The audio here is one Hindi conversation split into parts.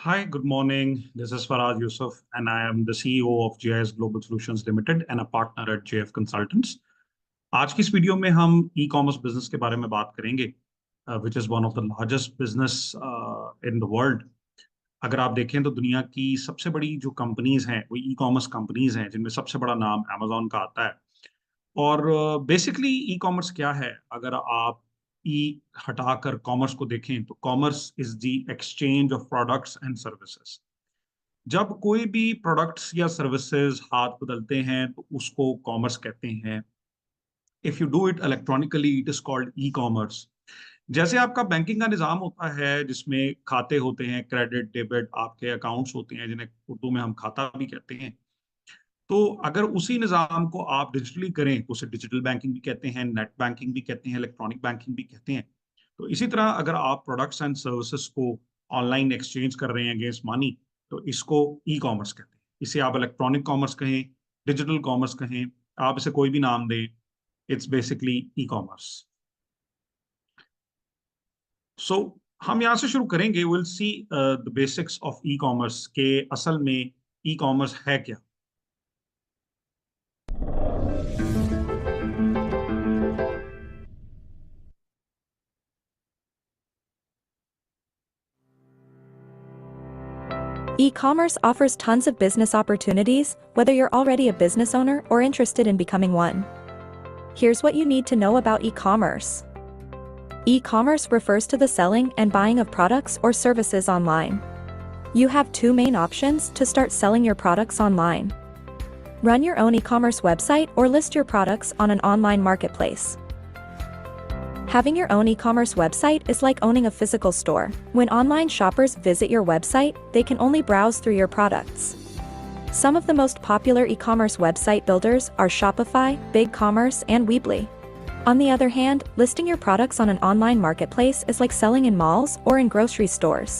Hi, good morning. This is Faraj Yusuf, and I am the CEO of GIS Global Solutions Limited and a partner at JF Consultants. आज की इस वीडियो में हम ई कॉमर्स बिजनेस के बारे में बात करेंगे, which is one of the largest business in the world. अगर आप देखें तो दुनिया की सबसे बड़ी जो कंपनीज हैं वो ई कॉमर्स कंपनीज हैं, जिनमें सबसे बड़ा नाम अमेजोन का आता है। और बेसिकली ई कॉमर्स क्या है? अगर आप ई हटाकर कॉमर्स को देखें तो commerce is the exchange of products and services. जब कोई भी प्रोडक्ट्स या सर्विसेज हाथ बदलते हैं तो उसको कॉमर्स कहते हैं। If you do it electronically it is called e commerce. जैसे आपका बैंकिंग का निज़ाम होता है जिसमें खाते होते हैं, क्रेडिट डेबिट आपके अकाउंट्स होते हैं, जिन्हें उर्दू में हम खाता भी कहते हैं। तो अगर उसी निज़ाम को आप डिजिटली करें तो उसे डिजिटल बैंकिंग भी कहते हैं, नेट बैंकिंग भी कहते हैं, इलेक्ट्रॉनिक बैंकिंग भी कहते हैं। तो इसी तरह अगर आप प्रोडक्ट्स एंड सर्विसेज को ऑनलाइन एक्सचेंज कर रहे हैं अगेंस्ट मनी, तो इसको ई कॉमर्स कहते हैं। इसे आप इलेक्ट्रॉनिक कॉमर्स कहें, डिजिटल कॉमर्स कहें, आप इसे कोई भी नाम दें, इट्स बेसिकली ई कॉमर्स। सो हम यहाँ से शुरू करेंगे। Will see the basics of e commerce के असल में ई कॉमर्स है क्या। E-commerce offers tons of business opportunities, whether you're already a business owner or interested in becoming one. Here's what you need to know about e-commerce. E-commerce refers to the selling and buying of products or services online. You have two main options to start selling your products online. Run your own e-commerce website or list your products on an online marketplace. Having your own e-commerce website is like owning a physical store. When online shoppers visit your website, they can only browse through your products. Some of the most popular e-commerce website builders are Shopify, BigCommerce, and Weebly. On the other hand, listing your products on an online marketplace is like selling in malls or in grocery stores.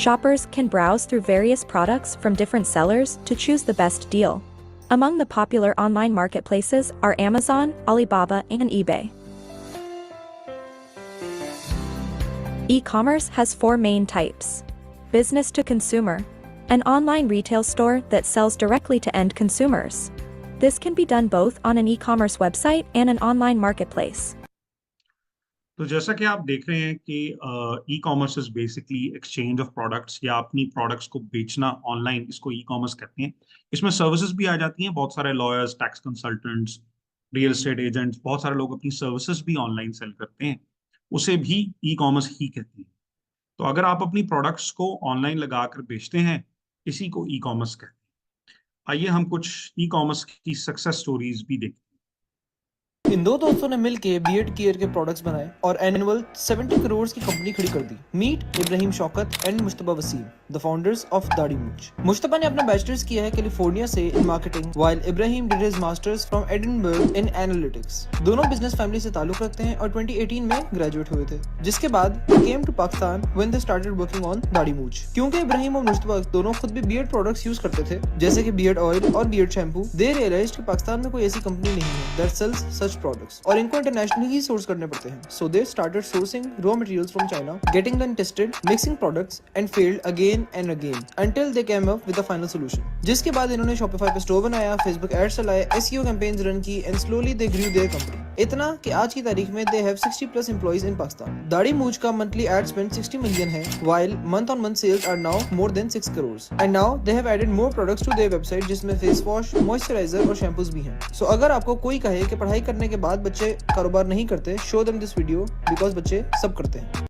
Shoppers can browse through various products from different sellers to choose the best deal. Among the popular online marketplaces are Amazon, Alibaba, and eBay. E-commerce has four main types. Business to consumer, an online retail store that sells directly to end consumers. This can be done both on an e-commerce website and an online marketplace. तो जैसा कि आप देख रहे हैं कि ई commerce is basically exchange of products या अपनी प्रोडक्ट्स को बेचना ऑनलाइन, इसको ई कॉमर्स कहते हैं। इसमें सर्विसेज भी आ जाती हैं, बहुत सारे lawyers, tax consultants, real estate agents, बहुत सारे लोग अपनी सर्विसेज भी ऑनलाइन सेल करते हैं, उसे भी ई कॉमर्स ही कहते हैं। तो अगर आप अपनी प्रोडक्ट्स को ऑनलाइन लगाकर बेचते हैं, इसी को ई कॉमर्स कहते हैं। आइए हम कुछ ई कॉमर्स की सक्सेस स्टोरीज भी देखते हैं। इन दो दोस्तों ने मिलकर बियर्ड केयर के प्रोडक्ट्स बनाए और एनुअल 70 करोड़ की कंपनी खड़ी कर दी। Meet Ibrahim Shaukat and Mujtaba Waseem, the founders of Dadhi Moonch. Mushtaba ने अपना बैचलर्स किया है कैलिफोर्निया से in marketing, while Ibrahim did his masters from Edinburgh in analytics. दोनों बिजनेस फैमिली से ताल्लुक रखते हैं और 2018 में ग्रेजुएट हुए थे, जिसके बाद they came to Pakistan when they started working on Dadhi Moonch. क्योंकि इब्राहिम और मुश्तबा दोनों खुद भी बियर्ड प्रोडक्ट्स यूज करते थे, जैसे कि बियर्ड ऑयल और बियर्ड शैम्पू, दे रियलाइज्ड कि पाकिस्तान में कोई ऐसी कंपनी नहीं है दैट सेल्स सच प्रोडक्ट्स और इनको इंटरनेशनली ही सोर्स करने पड़ते हैं। So they started sourcing raw materials from China, getting them tested, mixing products and failed again and again until they came up with the final solution. जिसके बाद इन्होंने शॉपिफाई पे स्टोर बनाया, फेसबुक एड्स चलाए, एसईओ कैंपेन्स रन की and slowly they grew their company. इतना कि आज की तारीख में they have 60+ employees in Pakistan. Dadhi Moonch का मंथली एड स्पेंड 60 मिलियन है, while month on month sales are now more than 6 crore and now they have added more products to their website, जिसमें फेस वॉश, मॉइस्चराइजर और शैम्पूज भी हैं। सो अगर आपको कोई कहे कि पढ़ाई करने के बाद बच्चे कारोबार नहीं करते, show them this video because बच्चे सब करते हैं।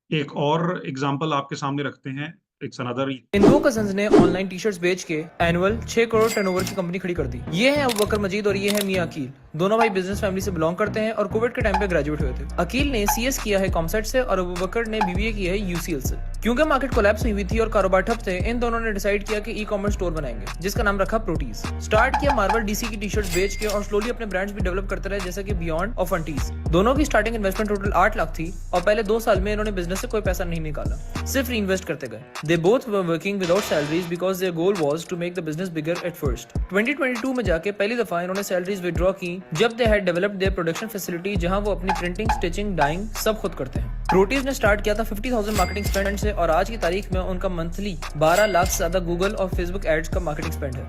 एक और एग्जांपल आपके सामने रखते हैं। It's another. इन दो कजन्स ने ऑनलाइन टी शर्ट्स बेच के एनुअल 6 करोड़ टर्नओवर की कंपनी खड़ी कर दी। ये है अबू बकर मजीद और ये है मियां अकील। दोनों भाई बिजनेस फैमिली से बिलोंग करते हैं और कोविड के टाइम पे ग्रेजुएट हुए थे। अकील ने सीएस किया है कॉमसेट से और अबू बकर ने बीबीए किया है यूसीएल से। क्योंकि मार्केट कोलैप्स हुई थी और कारोबार ठप थे, इन दोनों ने डिसाइड किया कि ई कॉमर्स स्टोर बनाएंगे, जिसका नाम रखा प्रोटीज। स्टार्ट किया मार्वल डीसी की टी शर्ट्स बेच के और स्लोली अपने ब्रांड्स भी डेवलप करते रहे, जैसे कि बियॉन्ड और फंटीज। दोनों की स्टार्टिंग इन्वेस्टमेंट टोटल 8 लाख थी और पहले 2 साल में इन्होंने बिजनेस से कोई पैसा नहीं निकाला, सिर्फ रीइन्वेस्ट करते गए। They both were working without salaries because their goal was to make the business bigger at first. 2022 में जाके पहली दफा इन्होंने सैलरीज विड्रॉ की थी जब they had developed their production facility, जहां वो अपनी प्रिंटिंग, स्टिचिंग, डाइंग सब खुद करते हैं। रोटीज ने स्टार्ट किया था 50,000 मार्केटिंग स्पेंड से, और आज की तारीख में उनका मंथली 12 लाख से ज्यादा गूगल और फेसबुक एड्स का मार्केटिंग स्पेंड है।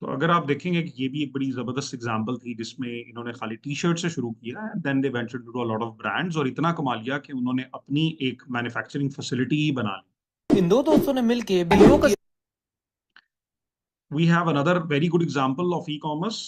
तो अगर आप देखेंगे कि ये भी एक बड़ी जबरदस्त एग्जांपल थी जिसमें इन्होंने खाली टी शर्ट से शुरू किया and then they ventured to a lot of brands और इतना कमा लिया कि उन्होंने अपनी एक मैन्युफैक्चरिंग फैसिलिटी ही बना ली। इन दो दोस्तों ने मिलके बिलियनों का We have another very good example of e-commerce.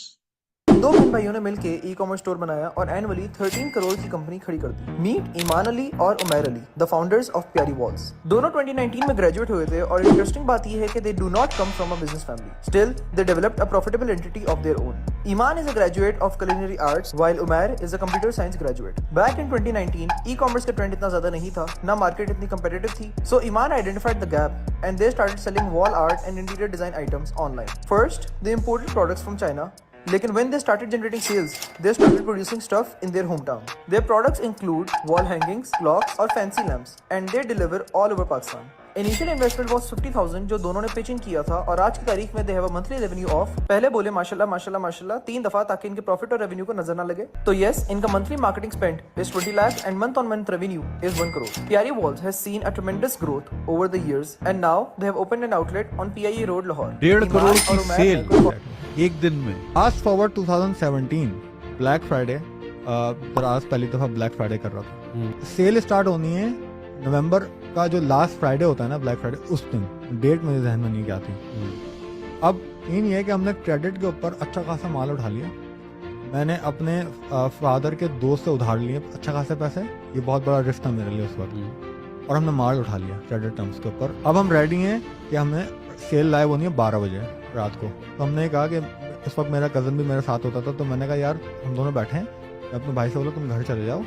दो बहन भाइयों ने मिलके ई कॉमर्स स्टोर बनाया और एनुअली 13 करोड़ की कंपनी खड़ी कर दी। मीट ईमान अली और Umair Ali, the founders of प्यारी वॉल्स। दोनों 2019 में ग्रेजुएट हुए थे और इंटरेस्टिंग बात यह है कि they do not come from a business family, still they developed a profitable entity of their own. Iman is a graduate of culinary arts while Umair is a computer science graduate. Back in 2019 e commerce का ट्रेंड इतना ज्यादा नहीं था, ना मार्केट इतनी कंपेटिटिव थी, so Iman identified the gap and they started selling wall art and interior design items online. First they imported products from China, लेकिन when they started generating sales, they started producing stuff in their hometown. Their products include wall hangings, clocks और fancy lamps, and they deliver all over Pakistan. Initial investment was 50,000 जो दोनों ने पिचिंग किया था, और आज की तारीख में they have a monthly revenue of, पहले बोले माशाल्लाह माशाल्लाह माशाल्लाह 3 दफा ताकि इनके प्रॉफिट और रेवेन्यू को नजर ना लगे। तो yes, इनका monthly marketing spend is 20 lakh and month on month revenue is 1 crore. Pyari Walls has seen a tremendous growth over the years and now they have opened an outlet on PIE Road, Lahore. 1.5 crore ईमान और की उमैर ने सेल कोई- एक दिन में। फास्ट फॉरवर्ड 2017 ब्लैक फ्राइडे, दराज पहली दफा ब्लैक फ्राइडे कर रहा था। सेल स्टार्ट होनी है नवंबर का जो लास्ट फ्राइडे होता है ना, ब्लैक फ्राइडे, उस दिन। डेट मुझे ध्यान में नहीं आती। अब ये है कि हमने क्रेडिट के ऊपर अच्छा खासा माल उठा लिया। मैंने अपने फादर के दोस्त से उधार लिए अच्छा खासे पैसे। ये बहुत बड़ा रिस्क था मेरे लिए उस वक्त, और हमने माल उठा लिया क्रेडिट टर्म्स के ऊपर। अब हम रेडी हैं कि हमें सेल लाइव होनी है 12 बजे रात को। तो हमने कहा कि इस वक्त मेरा कज़न भी मेरे साथ होता था, तो मैंने कहा यार हम दोनों बैठे हैं, मैं अपने भाई से बोला तुम घर चले जाओ,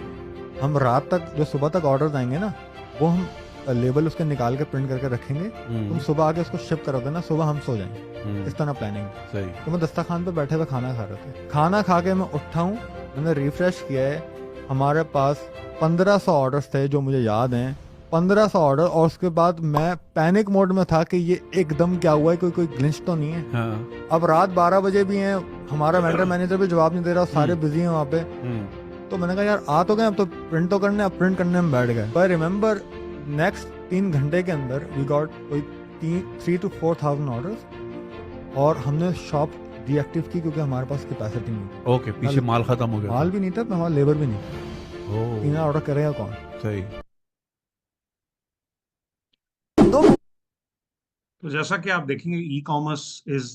हम रात तक जो सुबह तक ऑर्डर्स आएंगे ना वो हम लेबल उसके निकाल के प्रिंट करके रखेंगे, तुम सुबह आके उसको शिप करो देना, सुबह हम सो जाएंगे। इस तरह प्लानिंग। सही। तो मैं दस्तरखान पे बैठे हुए खाना खा रहे थे। खाना खा के मैं उठा हूँ, मैंने रिफ्रेश किया है, हमारे पास 1500 ऑर्डर्स थे जो मुझे याद हैं, 1500 ऑर्डर। और उसके बाद मैं पैनिक मोड में था कि ये एकदम क्या हुआ है, कोई ग्लिच तो नहीं है। हाँ। अब रात 12 बजे भी हैं, हमारा वेंडर मैनेजर भी जवाब नहीं दे रहा, सारे बिजी हैं वहाँ पे। तो मैंने कहा यार आ तो गए, अब तो प्रिंट तो करने, अब प्रिंट करने में बैठ गए। पर रिमेम्बर नेक्स्ट 3 घंटे के अंदर वी गॉट कोई 3 to 4,000 ऑर्डर्स, और हमने शॉप डीएक्टिव की क्योंकि हमारे पास कैपेसिटी नहीं थी। ओके, पीछे माल खत्म हो गया। माल भी नहीं था, हमारा लेबर भी नहीं था। ओह, 3 ऑर्डर करेगा कौन? सही। तो जैसा कि आप देखेंगे e commerce is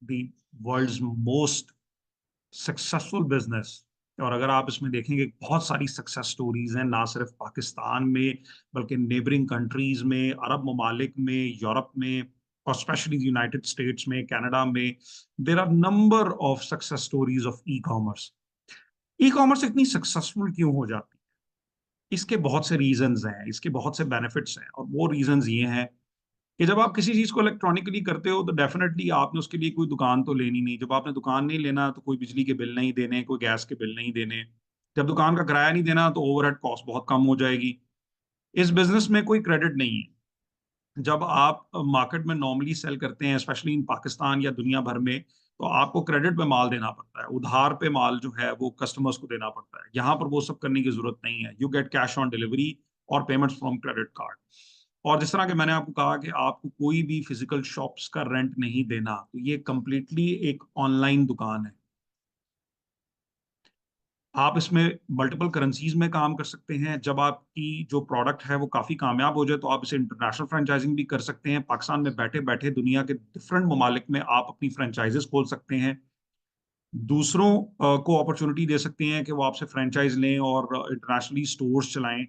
the world's most successful business. और अगर आप इसमें देखेंगे बहुत सारी सक्सेस स्टोरीज हैं, ना सिर्फ पाकिस्तान में बल्कि नेबरिंग कंट्रीज में, अरब ममालिक में, यूरोप में, और स्पेशली यूनाइटेड स्टेट्स में, कनाडा में। There are number of success stories of e commerce. E commerce इतनी सक्सेसफुल क्यों हो जाती है? इसके बहुत से रीजंस हैं, इसके बहुत से बेनिफिट्स हैं, और वो रीजंस ये हैं कि जब आप किसी चीज को इलेक्ट्रॉनिकली करते हो तो डेफिनेटली आपने उसके लिए कोई दुकान तो लेनी नहीं। जब आपने दुकान नहीं लेना तो कोई बिजली के बिल नहीं देने, कोई गैस के बिल नहीं देने। जब दुकान का किराया नहीं देना तो ओवरहेड कॉस्ट बहुत कम हो जाएगी। इस बिजनेस में कोई क्रेडिट नहीं है। जब आप मार्केट में नॉर्मली सेल करते हैं, स्पेशली इन पाकिस्तान या दुनिया भर में, तो आपको क्रेडिट पे माल देना पड़ता है, उधार पे माल जो है वो कस्टमर्स को देना पड़ता है। यहाँ पर वो सब करने की जरूरत नहीं है। You get cash on delivery और पेमेंट्स फ्रॉम क्रेडिट कार्ड। और जिस तरह के मैंने आपको कहा कि आपको कोई भी फिजिकल शॉप्स का रेंट नहीं देना, तो ये कंप्लीटली एक ऑनलाइन दुकान है। आप इसमें मल्टीपल करेंसीज में काम कर सकते हैं। जब आपकी जो प्रोडक्ट है वो काफी कामयाब हो जाए तो आप इसे इंटरनेशनल फ्रेंचाइजिंग भी कर सकते हैं। पाकिस्तान में बैठे बैठे दुनिया के डिफरेंट ममालिक में आप अपनी फ्रेंचाइजेस खोल सकते हैं, दूसरों को अपॉर्चुनिटी दे सकते हैं कि वो आपसे फ्रेंचाइज लें और इंटरनेशनली स्टोर्स चलाएं।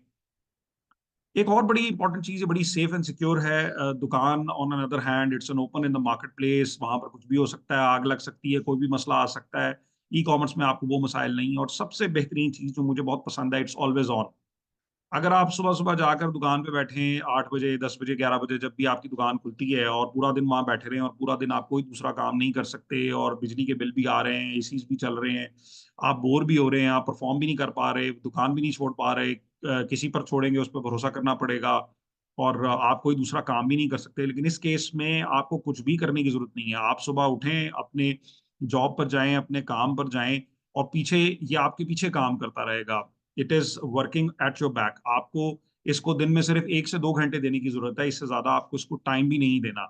एक और बड़ी इंपॉर्टेंट चीज है, बड़ी सेफ एंड सिक्योर है दुकान। On another hand it's an open in the market place, वहां पर कुछ भी हो सकता है, आग लग सकती है, कोई भी मसला आ सकता है। ई कॉमर्स में आपको वो मसाइल नहीं। और सबसे बेहतरीन चीज जो मुझे बहुत पसंद है, इट्स ऑलवेज ऑन। अगर आप सुबह सुबह जाकर दुकान पे बैठे 8 बजे, 10 बजे, 11 बजे, जब भी आपकी दुकान खुलती है, और पूरा दिन वहां बैठे रहे और पूरा दिन आप कोई दूसरा काम नहीं कर सकते, और बिजली के बिल भी आ रहे हैं, एसीज भी चल रहे हैं, आप बोर भी हो रहे हैं, आप परफॉर्म भी नहीं कर पा रहे, दुकान भी नहीं छोड़ पा रहे, किसी पर छोड़ेंगे उस पर भरोसा करना पड़ेगा, और आप कोई दूसरा काम भी नहीं कर सकते। लेकिन इस केस में आपको कुछ भी करने की जरूरत नहीं है। आप सुबह उठें, अपने जॉब पर जाएं, अपने काम पर जाएं, और पीछे ये आपके पीछे काम करता रहेगा। It is working at your back. आपको इसको दिन में सिर्फ 1 से 2 घंटे देने की जरूरत है, इससे ज्यादा आपको इसको टाइम भी नहीं देना।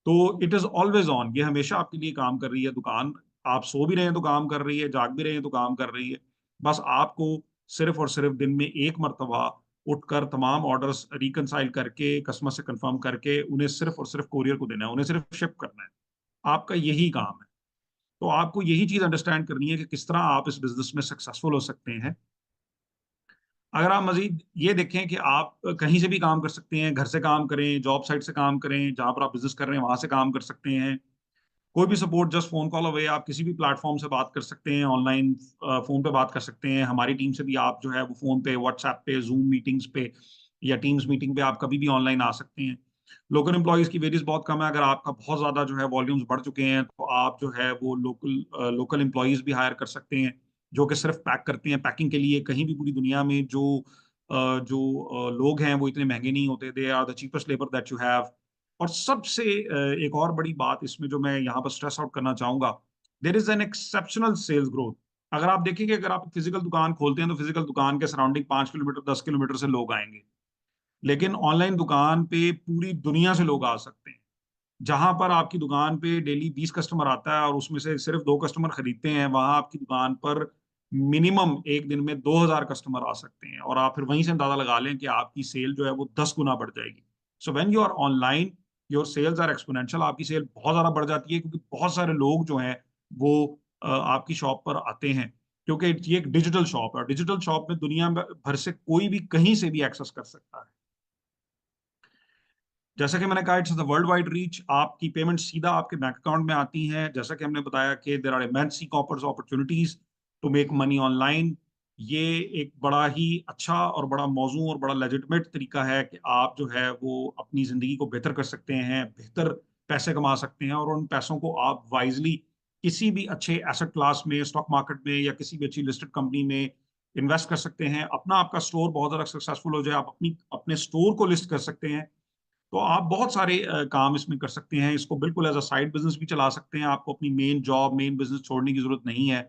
तो इट इज ऑलवेज ऑन, ये हमेशा आपके लिए काम कर रही है दुकान। आप सो भी रहे हैं तो काम कर रही है, जाग भी रहे हैं तो काम कर रही है। बस आपको सिर्फ और सिर्फ दिन में एक मर्तबा उठकर तमाम ऑर्डर्स रिकंसाइल करके, कस्टमर से कंफर्म करके, उन्हें सिर्फ और सिर्फ कोरियर को देना है, उन्हें सिर्फ शिप करना है। आपका यही काम है। तो आपको यही चीज अंडरस्टैंड करनी है कि किस तरह आप इस बिजनेस में सक्सेसफुल हो सकते हैं। अगर आप मजीद ये देखें कि आप कहीं से भी काम कर सकते हैं, घर से काम करें, जॉब साइट से काम करें, जहां पर आप बिजनेस कर रहे हैं वहां से काम कर सकते हैं। कोई भी support, just phone call away. आप किसी भी प्लेटफॉर्म से बात कर सकते हैं, ऑनलाइन फोन पे बात कर सकते हैं। हमारी टीम से भी आप जो है वो फोन पे, व्हाट्सएप पे, जूम मीटिंग्स पे या टीम्स मीटिंग पे आप कभी भी ऑनलाइन आ सकते हैं। लोकल एम्प्लॉयज की वेरीज बहुत कम है। अगर आपका बहुत ज्यादा जो है वॉल्यूम्स बढ़ चुके हैं तो आप जो है वो लोकल एम्प्लॉयज भी हायर कर सकते हैं, जो कि सिर्फ पैक करते हैं। पैकिंग के लिए कहीं भी पूरी दुनिया में लोग हैं वो इतने महंगे नहीं होते। They are the cheapest labour that you have. और सबसे एक और बड़ी बात इसमें जो मैं यहाँ पर स्ट्रेस आउट करना चाहूंगा, there is an exceptional sales growth. अगर आप देखेंगे, अगर आप फिजिकल दुकान खोलते हैं तो फिजिकल दुकान के सराउंडिंग 5 किलोमीटर 10 किलोमीटर से लोग आएंगे। लेकिन ऑनलाइन दुकान पे पूरी दुनिया से लोग आ सकते हैं। जहां पर आपकी दुकान पे डेली 20 कस्टमर आता है और उसमें से सिर्फ 2 कस्टमर खरीदते हैं, वहां आपकी दुकान पर मिनिमम एक दिन में 2000 कस्टमर आ सकते हैं। और आप फिर वहीं से अंदाजा लगा लें कि आपकी सेल जो है वो 10 गुना बढ़ जाएगी। So when you are online, your sales are exponential. आपकी सेल बहुत ज्यादा बढ़ जाती है क्योंकि बहुत सारे लोग जो हैं वो आपकी शॉप पर आते हैं, क्योंकि ये एक डिजिटल शॉप है। डिजिटल शॉप में दुनिया भर से कोई भी कहीं से भी एक्सेस कर सकता है। जैसा कि मैंने कहा, it's the world wide reach. आपकी पेमेंट सीधा आपके बैंक अकाउंट में आती हैं। जैसा कि हमने बताया कि there are immense e commerce opportunities to make money online. ये एक बड़ा ही अच्छा और बड़ा मौजू और बड़ा लेजिटमेट तरीका है कि आप जो है वो अपनी जिंदगी को बेहतर कर सकते हैं, बेहतर पैसे कमा सकते हैं, और उन पैसों को आप वाइजली किसी भी अच्छे एसेट क्लास में, स्टॉक मार्केट में या किसी भी अच्छी लिस्टेड कंपनी में इन्वेस्ट कर सकते हैं। अपना आपका स्टोर बहुत ज़्यादा सक्सेसफुल हो जाए, आप अपने स्टोर को लिस्ट कर सकते हैं। तो आप बहुत सारे काम इसमें कर सकते हैं। इसको बिल्कुल एज अ साइड बिजनेस भी चला सकते हैं। आपको अपनी मेन जॉब, मेन बिजनेस छोड़ने की जरूरत नहीं है।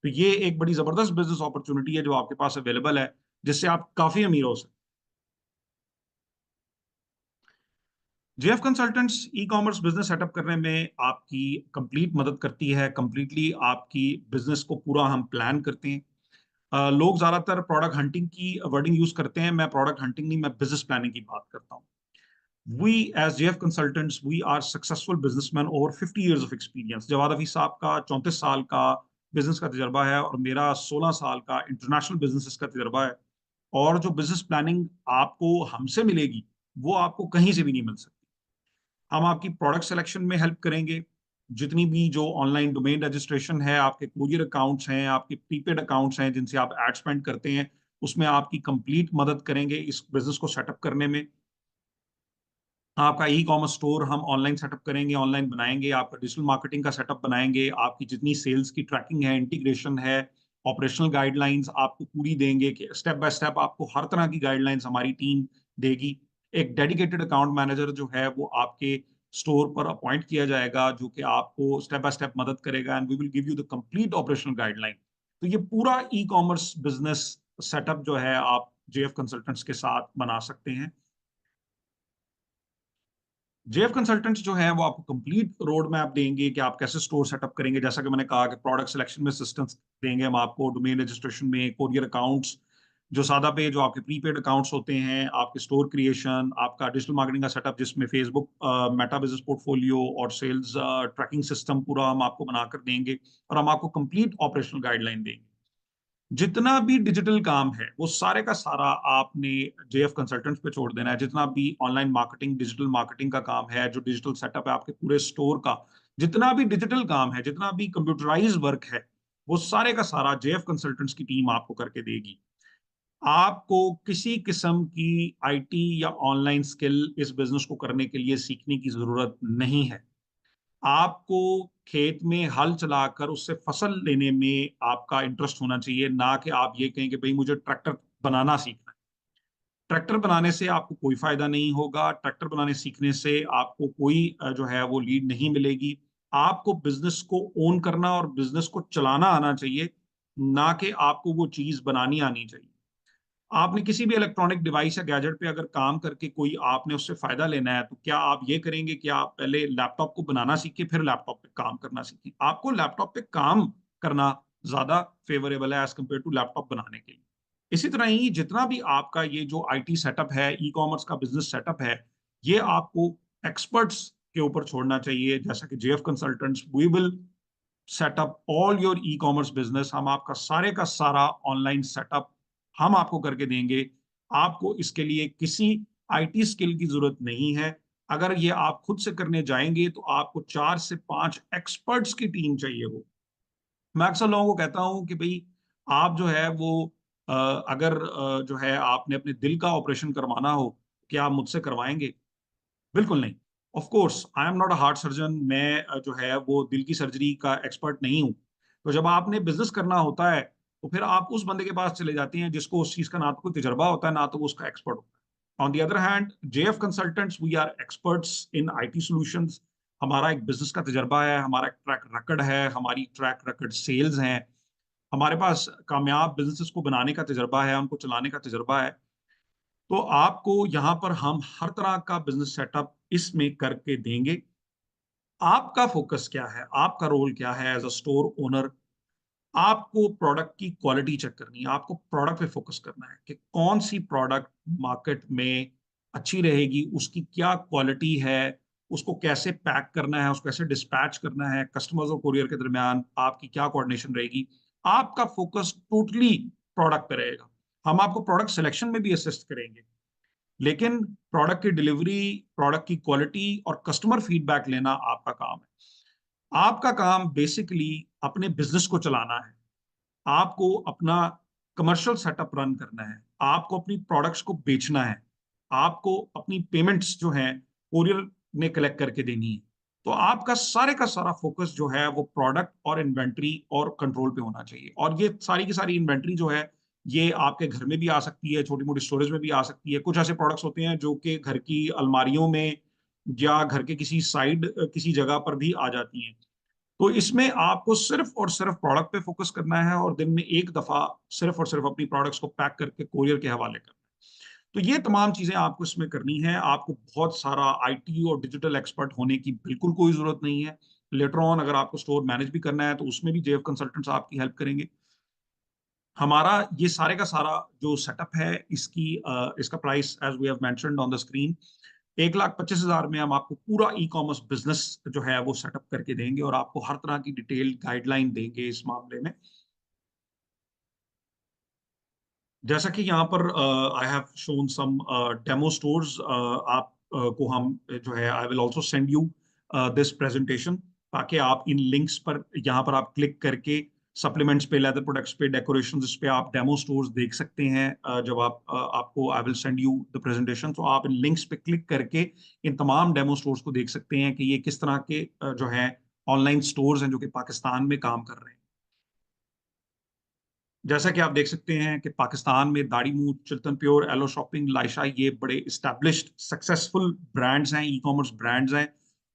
तो ये एक बड़ी जबरदस्त बिजनेस अपॉर्चुनिटी है जो आपके पास अवेलेबल है, जिससे आप काफी अमीर हो सकते हैं। जेएफ कंसल्टेंट्स ई कॉमर्स बिजनेस सेटअप करने में आपकी कंप्लीट मदद करती है। कंप्लीटली आपकी बिजनेस को पूरा हम प्लान करते हैं। लोग ज्यादातर प्रोडक्ट हंटिंग की वर्डिंग यूज करते हैं। मैं प्रोडक्ट हंटिंग नहीं, मैं बिजनेस प्लानिंग की बात करता हूँ। We as JF Consultants, we are successful businessmen over 50 years of experience। Jawad Hafeez साहब का 34 साल का बिजनेस का तजर्बा है और मेरा 16 साल का इंटरनेशनल बिजनेस का तजर्बा है। और जो बिजनेस प्लानिंग आपको हमसे मिलेगी वो आपको कहीं से भी नहीं मिल सकती। हम आपकी प्रोडक्ट सिलेक्शन में हेल्प करेंगे। जितनी भी जो ऑनलाइन डोमेन रजिस्ट्रेशन है, आपके कुरियर अकाउंट्स हैं, आपके प्रीपेड अकाउंट्स हैं जिनसे आप एड स्पेंड करते हैं, उसमें आपकी कंप्लीट मदद करेंगे इस बिजनेस को सेटअप करने में। आपका ई कॉमर्स स्टोर हम ऑनलाइन सेटअप करेंगे, ऑनलाइन बनाएंगे। आपका डिजिटल मार्केटिंग का सेटअप बनाएंगे। आपकी जितनी सेल्स की ट्रैकिंग है, इंटीग्रेशन है, ऑपरेशनल गाइडलाइंस आपको पूरी देंगे कि स्टेप बाय स्टेप आपको हर तरह की गाइडलाइंस हमारी टीम देगी। एक डेडिकेटेड अकाउंट मैनेजर जो है वो आपके स्टोर पर अपॉइंट किया जाएगा, जो कि आपको स्टेप बाय स्टेप मदद करेगा, and we will give you the complete operational guideline. तो ये पूरा ई कॉमर्स बिजनेस सेटअप जो है आप जेएफ कंसल्टेंट्स के साथ बना सकते हैं। जेएफ कंसल्टेंट्स जो है वो आपको कंप्लीट रोड मैप देंगे कि आप कैसे स्टोर सेटअप करेंगे। जैसा कि मैंने कहा कि प्रोडक्ट सिलेक्शन में असिस्टेंस देंगे हम आपको, डोमेन रजिस्ट्रेशन में, कोरियर अकाउंट्स, जो सादा पे जो आपके प्रीपेड अकाउंट्स होते हैं, आपके स्टोर क्रिएशन, आपका डिजिटल मार्केटिंग का सेटअप जिसमें फेसबुक मेटा बिजनेस पोर्टफोलियो और सेल्स ट्रैकिंग सिस्टम पूरा हम आपको बनाकर देंगे। और हम आपको कंप्लीट ऑपरेशनल गाइडलाइन देंगे। जितना भी डिजिटल काम है वो सारे का सारा आपने जेएफ कंसल्टेंट्स पे छोड़ देना है। जितना भी ऑनलाइन मार्केटिंग, डिजिटल मार्केटिंग का काम है, जो डिजिटल सेटअप है आपके पूरे स्टोर का, जितना भी डिजिटल काम है, जितना भी कंप्यूटराइज वर्क है, वो सारे का सारा जेएफ कंसल्टेंट्स की टीम आपको करके देगी। आपको किसी किस्म की आईटी या ऑनलाइन स्किल इस बिजनेस को करने के लिए सीखने की जरूरत नहीं है। आपको खेत में हल चलाकर उससे फसल लेने में आपका इंटरेस्ट होना चाहिए, ना कि आप ये कहें कि भाई मुझे ट्रैक्टर बनाना सीखना है। ट्रैक्टर बनाने से आपको कोई फायदा नहीं होगा, ट्रैक्टर बनाने सीखने से आपको कोई जो है वो लीड नहीं मिलेगी। आपको बिजनेस को ओन करना और बिजनेस को चलाना आना चाहिए, ना कि आपको वो चीज बनानी आनी चाहिए। आपने किसी भी इलेक्ट्रॉनिक डिवाइस या गैजेट पे अगर काम करके कोई आपने उससे फायदा लेना है, तो क्या आप ये करेंगे कि आप पहले लैपटॉप को बनाना सीखें फिर लैपटॉप पे काम करना सीखें? आपको लैपटॉप पे काम करना ज्यादा फेवरेबल है एज कम्पेयर टू लैपटॉप बनाने के लिए। इसी तरह ही जितना भी आपका ये जो आईटी सेटअप है, ई कॉमर्स का बिजनेस सेटअप है, ये आपको एक्सपर्ट्स के ऊपर छोड़ना चाहिए। जैसा कि JF consultants, we will setup all your e commerce business. हम आपका सारे का सारा ऑनलाइन सेटअप हम आपको करके देंगे। आपको इसके लिए किसी आईटी स्किल की जरूरत नहीं है। अगर ये आप खुद से करने जाएंगे तो आपको 4 से 5 एक्सपर्ट्स की टीम चाहिए हो। मैं अक्सर लोगों को कहता हूं कि भाई आप जो है वो अगर जो है आपने अपने दिल का ऑपरेशन करवाना हो, क्या आप मुझसे करवाएंगे? बिल्कुल नहीं। Of course I am not a heart surgeon. मैं जो है वो दिल की सर्जरी का एक्सपर्ट नहीं हूँ। तो जब आपने बिजनेस करना होता है तो फिर आप उस बंदे के पास चले जाते हैं जिसको उस चीज का ना तो कोई तजर्बा होता है, ना तो वो उसका एक्सपर्ट होता है। On the other hand, JF consultants, we are experts in IT solutions. हमारा एक बिजनेस का तजर्बा है, हमारा एक ट्रैक रिकॉर्ड है, हमारी ट्रैक रिकॉर्ड सेल्स हैं, हमारे पास कामयाब बिजनेसेस को बनाने का तजर्बा है, उनको चलाने का तजर्बा है। तो आपको यहाँ पर हम हर तरह का बिजनेस सेटअप इसमें करके देंगे। आपका फोकस क्या है, आपका रोल क्या है एज अ स्टोर ओनर? आपको प्रोडक्ट की क्वालिटी चेक करनी है, आपको प्रोडक्ट पे फोकस करना है कि कौन सी प्रोडक्ट मार्केट में अच्छी रहेगी, उसकी क्या क्वालिटी है, उसको कैसे पैक करना है, उसको कैसे डिस्पैच करना है, कस्टमर्स और कोरियर के दरमियान आपकी क्या कोऑर्डिनेशन रहेगी। आपका फोकस टोटली प्रोडक्ट पे रहेगा। हम आपको प्रोडक्ट सिलेक्शन में भी असिस्ट करेंगे, लेकिन प्रोडक्ट की डिलीवरी, प्रोडक्ट की क्वालिटी और कस्टमर फीडबैक लेना आपका काम है। आपका काम बेसिकली अपने बिजनेस को चलाना है। आपको अपना कमर्शियल सेटअप रन करना है, आपको अपनी प्रोडक्ट्स को बेचना है, आपको अपनी पेमेंट्स जो है कोरियर ने कलेक्ट करके देनी है। तो आपका सारे का सारा फोकस जो है वो प्रोडक्ट और इन्वेंट्री और कंट्रोल पे होना चाहिए। और ये सारी की सारी इन्वेंट्री जो है ये आपके घर में भी आ सकती है, छोटी मोटी स्टोरेज में भी आ सकती है। कुछ ऐसे प्रोडक्ट्स होते हैं जो कि घर की अलमारियों में या घर के किसी साइड किसी जगह पर भी आ जाती हैं। तो इसमें आपको सिर्फ और सिर्फ प्रोडक्ट पे फोकस करना है और दिन में एक दफा सिर्फ और सिर्फ अपनी प्रोडक्ट्स को पैक करके कोरियर के हवाले करना है। तो ये तमाम चीजें आपको इसमें करनी है। आपको बहुत सारा आईटी और डिजिटल एक्सपर्ट होने की बिल्कुल कोई जरूरत नहीं है। लेटर ऑन अगर आपको स्टोर मैनेज भी करना है तो उसमें भी जेएफ कंसल्टेंट्स आपकी हेल्प करेंगे। हमारा ये सारे का सारा जो सेटअप है इसका price as we have mentioned on the screen, 1,25,000 में हम आपको पूरा ई कॉमर्स बिजनेस जो है वो सेटअप करके देंगे और आपको हर तरह की डिटेल गाइडलाइन देंगे इस मामले में। जैसा कि यहाँ पर I have shown some demo stores. आप को हम जो है I will also send you this presentation, ताकि आप इन लिंक्स पर यहाँ पर आप क्लिक करके सप्लीमेंट्स पे, लेदर प्रोडक्ट्स पे, डेकोरेशंस इस पे आप डेमो स्टोर्स देख सकते हैं। जब आप आपको I will send you the presentation, तो आप इन लिंक्स पे क्लिक करके इन तमाम डेमो स्टोर्स को देख सकते हैं कि ये किस तरह के जो है ऑनलाइन स्टोर्स हैं जो कि पाकिस्तान में काम कर रहे हैं। जैसा कि आप देख सकते हैं कि पाकिस्तान में दाड़ी मूंछ, Chiltan pure, yellow shopping, Laisha, ये बड़े इस्टेब्लिश्ड सक्सेसफुल ब्रांड्स हैं, ई कॉमर्स ब्रांड्स हैं,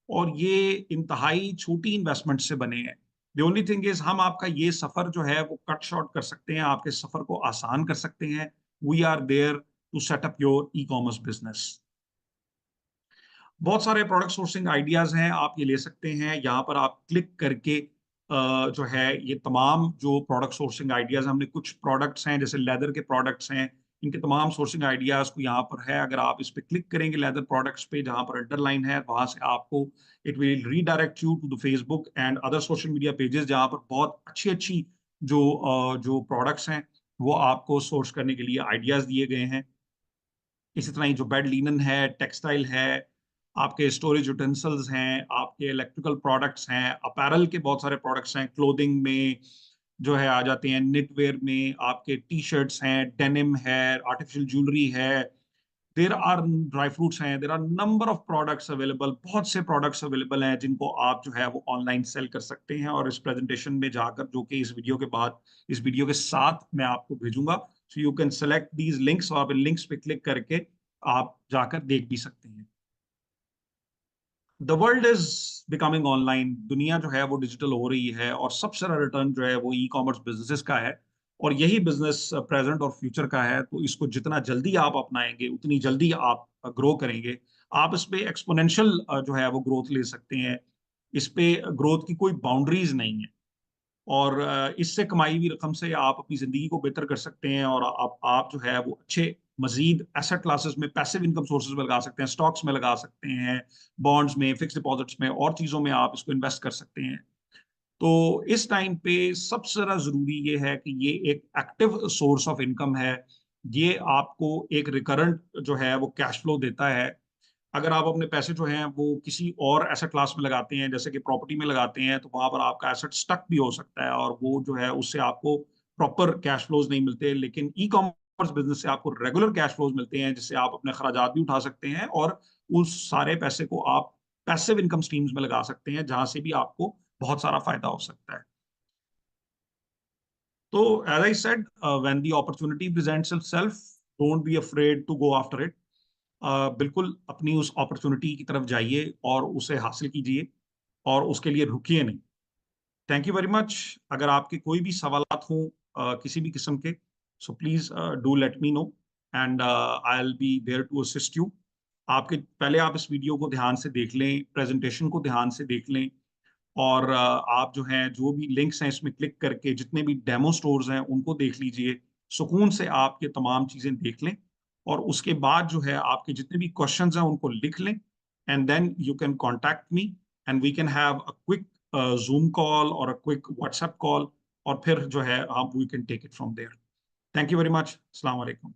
और ये इंतहाई छोटी इन्वेस्टमेंट से बने हैं। द ओनली थिंग इज हम आपका ये सफर जो है वो कट शॉर्ट कर सकते हैं, आपके सफर को आसान कर सकते हैं। We are there to set up your e commerce business. बहुत सारे प्रोडक्ट सोर्सिंग आइडियाज हैं, आप ये ले सकते हैं। यहाँ पर आप क्लिक करके जो है ये तमाम जो प्रोडक्ट सोर्सिंग आइडियाज, हमने कुछ प्रोडक्ट्स हैं जैसे लेदर के प्रोडक्ट्स हैं, इनके तमाम सोर्सिंग आइडियाज को यहाँ पर है। अगर आप इस पे क्लिक करेंगे लेदर प्रोडक्ट्स पे, जहाँ पर अंडरलाइन है, वहां से आपको it will redirect you to the Facebook and other social media pages, जहाँ पर बहुत अच्छी अच्छी जो प्रोडक्ट्स हैं वो आपको सोर्स करने के लिए आइडियाज दिए गए हैं। इसी तरह ही जो बेड लिनन है, टेक्सटाइल है, आपके स्टोरेज यूटेंसिल्स हैं, आपके इलेक्ट्रिकल प्रोडक्ट्स हैं, अपैरल के बहुत सारे प्रोडक्ट्स हैं, क्लोथिंग में जो है आ जाते हैं, निटवेयर में आपके टी शर्ट्स हैं, डेनिम है, आर्टिफिशियल ज्वेलरी है, देर आर ड्राई फ्रूट्स हैं, there are number of products available. बहुत से प्रोडक्ट्स अवेलेबल हैं जिनको आप जो है वो ऑनलाइन सेल कर सकते हैं। और इस प्रेजेंटेशन में जाकर, जो कि इस वीडियो के बाद, इस वीडियो के साथ मैं आपको भेजूंगा, so you can select these links और आप इन लिंक्स पे क्लिक करके आप जाकर देख भी सकते हैं। The world is becoming online, दुनिया जो है वो डिजिटल हो रही है और सबसे सारा रिटर्न जो है वो ई कॉमर्स बिजनेसेस का है और यही बिजनेस प्रेजेंट और फ्यूचर का है। तो इसको जितना जल्दी आप अपनाएंगे उतनी जल्दी आप ग्रो करेंगे। आप इस पे एक्सपोनेंशियल जो है वो ग्रोथ ले सकते हैं। इस पे ग्रोथ की कोई बाउंड्रीज नहीं है और इससे कमाई हुई रकम से आप अपनी जिंदगी को बेहतर कर सकते हैं और आप जो है वो अच्छे मजीद एसेट क्लासेस में, पैसिव इनकम सोर्सेज में लगा सकते हैं, स्टॉक्स में लगा सकते हैं, बॉन्ड्स में, फिक्स डिपॉजिट्स में और चीजों में आप इसको इन्वेस्ट कर सकते हैं। तो इस टाइम पे सबसे ज्यादा जरूरी ये है कि ये एक एक्टिव सोर्स ऑफ इनकम है। ये आपको एक रिकरेंट जो है वो कैश फ्लो देता है। अगर आप अपने पैसे जो हैं वो किसी और एसेट क्लास में लगाते हैं, जैसे कि प्रॉपर्टी में लगाते हैं, तो वहां पर आपका एसेट स्टक भी हो सकता है और वो जो है उससे आपको प्रॉपर कैश फ्लोज नहीं मिलते। लेकिन ई कॉमर्स बिजनेस से आपको रेगुलर कैश फ्लोज मिलते हैं, जिससे आप अपने खर्चात भी उठा सकते हैं और उस सारे पैसे को आप पैसिव इनकम स्ट्रीम्स में लगा सकते हैं, जहां से भी आपको बहुत सारा फायदा हो सकता है। तो as I said, when the opportunity presents itself, don't be afraid to go after it. बिल्कुल अपनी उस अपॉर्चुनिटी की तरफ जाइए और उसे हासिल कीजिए और उसके लिए रुकिए नहीं। Thank you very much. अगर आपके कोई भी सवालात हों किसी भी किस्म के, so please do let me know and I will be there to assist you. आपके पहले आप इस वीडियो को ध्यान से देख लें, प्रेजेंटेशन को ध्यान से देख लें और आप जो हैं जो भी लिंक्स हैं इसमें क्लिक करके जितने भी डेमो स्टोर्स हैं उनको देख लीजिए। सुकून से आप ये तमाम चीजें देख लें और उसके बाद जो है आपके जितने भी क्वेश्चंस हैं उनको लिख लें and then you can contact me and we can have a quick Zoom call और अ क्विक व्हाट्सएप कॉल और फिर जो है आप we can take it from there. Thank you very much. अस्सलाम वालेकुम।